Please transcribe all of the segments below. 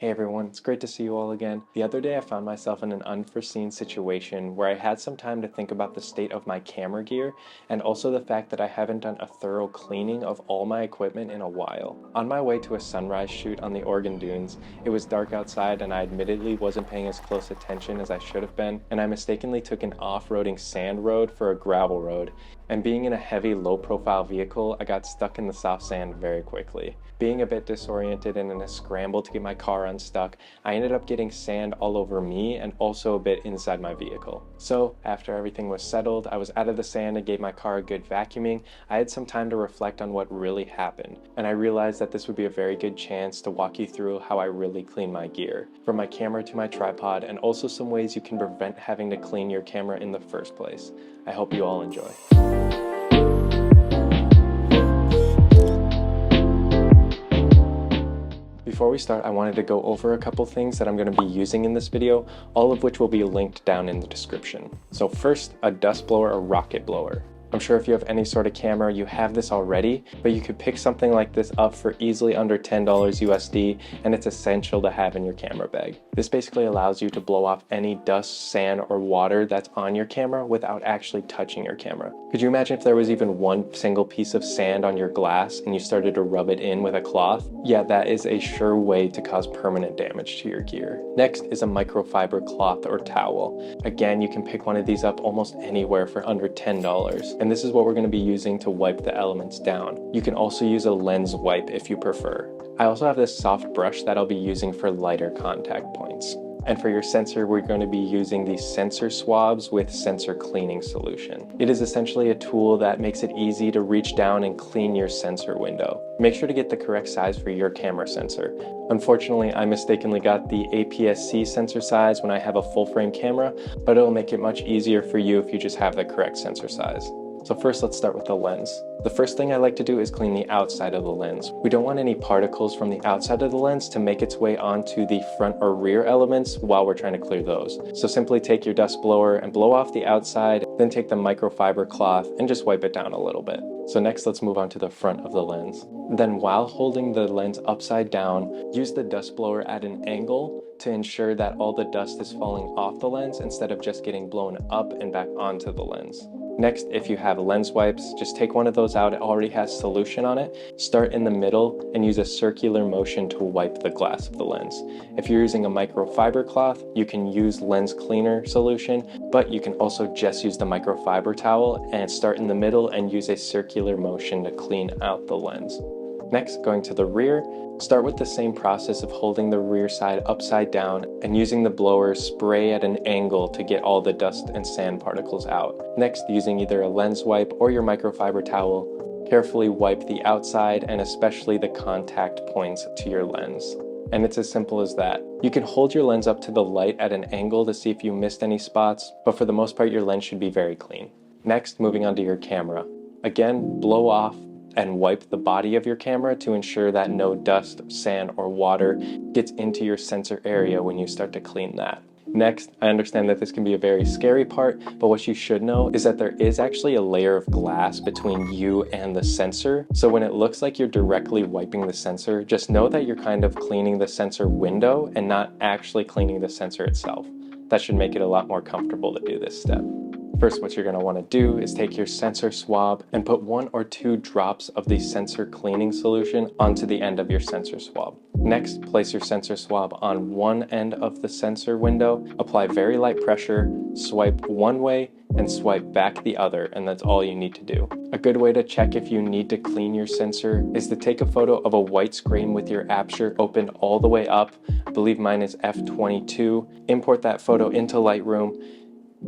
Hey everyone, it's great to see you all again. The other day I found myself in an unforeseen situation where I had some time to think about the state of my camera gear and also the fact that I haven't done a thorough cleaning of all my equipment in a while. On my way to a sunrise shoot on the Oregon Dunes, it was dark outside and I admittedly wasn't paying as close attention as I should have been, and I mistakenly took an off-roading sand road for a gravel road. And being in a heavy, low-profile vehicle, I got stuck in the soft sand very quickly. Being a bit disoriented and in a scramble to get my car unstuck, I ended up getting sand all over me and also a bit inside my vehicle. So, after everything was settled, I was out of the sand and gave my car a good vacuuming. I had some time to reflect on what really happened, and I realized that this would be a very good chance to walk you through how I really clean my gear, from my camera to my tripod, and also some ways you can prevent having to clean your camera in the first place. I hope you all enjoy. Before we start, I wanted to go over a couple things that I'm going to be using in this video, all of which will be linked down in the description. So first, a dust blower or rocket blower. I'm sure if you have any sort of camera, you have this already, but you could pick something like this up for easily under $10 USD, and it's essential to have in your camera bag. This basically allows you to blow off any dust, sand, or water that's on your camera without actually touching your camera. Could you imagine if there was even one single piece of sand on your glass and you started to rub it in with a cloth? Yeah, that is a sure way to cause permanent damage to your gear. Next is a microfiber cloth or towel. Again, you can pick one of these up almost anywhere for under $10. And this is what we're going to be using to wipe the elements down. You can also use a lens wipe if you prefer. I also have this soft brush that I'll be using for lighter contact points. And for your sensor, we're going to be using these sensor swabs with sensor cleaning solution. It is essentially a tool that makes it easy to reach down and clean your sensor window. Make sure to get the correct size for your camera sensor. Unfortunately, I mistakenly got the APS-C sensor size when I have a full frame camera, but it'll make it much easier for you if you just have the correct sensor size. So first, let's start with the lens. The first thing I like to do is clean the outside of the lens. We don't want any particles from the outside of the lens to make its way onto the front or rear elements while we're trying to clear those. So simply take your dust blower and blow off the outside, then take the microfiber cloth and just wipe it down a little bit. So next, let's move on to the front of the lens. Then while holding the lens upside down, use the dust blower at an angle to ensure that all the dust is falling off the lens instead of just getting blown up and back onto the lens. Next, if you have lens wipes, just take one of those out. It already has solution on it. Start in the middle and use a circular motion to wipe the glass of the lens. If you're using a microfiber cloth, you can use lens cleaner solution, but you can also just use the microfiber towel and start in the middle and use a circular motion to clean out the lens. Next, going to the rear, start with the same process of holding the rear side upside down and using the blower spray at an angle to get all the dust and sand particles out. Next, using either a lens wipe or your microfiber towel, carefully wipe the outside and especially the contact points to your lens. And it's as simple as that. You can hold your lens up to the light at an angle to see if you missed any spots, but for the most part, your lens should be very clean. Next, moving on to your camera. Again, blow off and wipe the body of your camera to ensure that no dust, sand, or water gets into your sensor area when you start to clean that. Next, I understand that this can be a very scary part, but what you should know is that there is actually a layer of glass between you and the sensor. So when it looks like you're directly wiping the sensor, just know that you're kind of cleaning the sensor window and not actually cleaning the sensor itself. That should make it a lot more comfortable to do this step. First, what you're going to want to do is take your sensor swab and put 1 or 2 drops of the sensor cleaning solution onto the end of your sensor swab. Next, place your sensor swab on one end of the sensor window, apply very light pressure, swipe one way, and swipe back the other, and that's all you need to do. A good way to check if you need to clean your sensor is to take a photo of a white screen with your aperture opened all the way up. I believe mine is f22. Import that photo into Lightroom.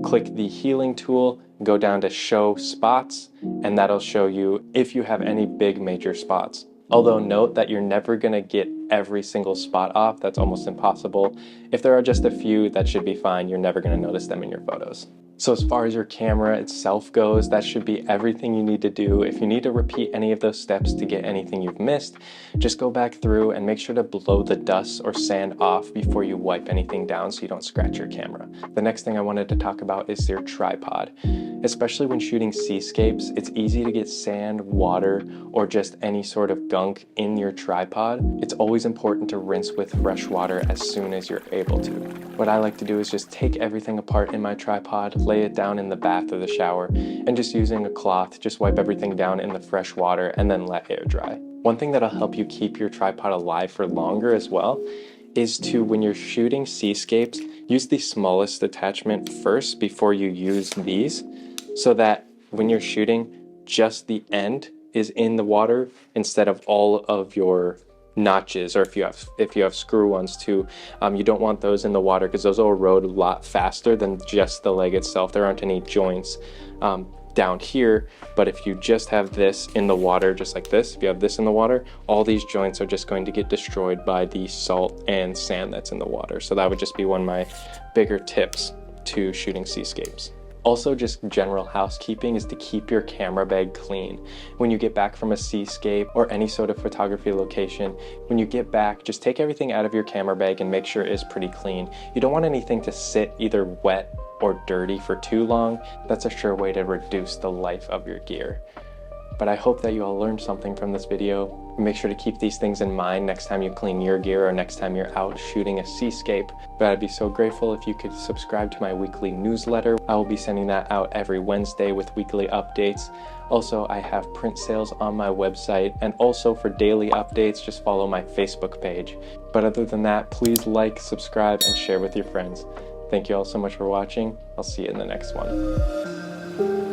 Click the healing tool, go down to show spots, and that'll show you if you have any big major spots. Although note that you're never going to get every single spot off, that's almost impossible. If there are just a few, that should be fine, you're never going to notice them in your photos. So as far as your camera itself goes, that should be everything you need to do. If you need to repeat any of those steps to get anything you've missed, just go back through and make sure to blow the dust or sand off before you wipe anything down so you don't scratch your camera. The next thing I wanted to talk about is your tripod. Especially when shooting seascapes, it's easy to get sand, water, or just any sort of gunk in your tripod. It's always important to rinse with fresh water as soon as you're able to. What I like to do is just take everything apart in my tripod, lay it down in the bath or the shower, and just using a cloth, just wipe everything down in the fresh water and then let air dry. One thing that'll help you keep your tripod alive for longer as well is to, when you're shooting seascapes, use the smallest attachment first before you use these, so that when you're shooting, just the end is in the water instead of all of your notches, or if you have screw ones too, you don't want those in the water because those will erode a lot faster than just the leg itself. There aren't any joints down here, but if you just have this in the water, just like this, if you have this in the water, all these joints are just going to get destroyed by the salt and sand that's in the water. So that would just be one of my bigger tips to shooting seascapes. Also, just general housekeeping is to keep your camera bag clean. When you get back from a seascape or any sort of photography location, when you get back, just take everything out of your camera bag and make sure it is pretty clean. You don't want anything to sit either wet or dirty for too long. That's a sure way to reduce the life of your gear. But I hope that you all learned something from this video. Make sure to keep these things in mind next time you clean your gear or next time you're out shooting a seascape. But I'd be so grateful if you could subscribe to my weekly newsletter. I will be sending that out every Wednesday with weekly updates. Also, I have print sales on my website, and also for daily updates, just follow my Facebook page. But other than that, please like, subscribe, and share with your friends. Thank you all so much for watching. I'll see you in the next one.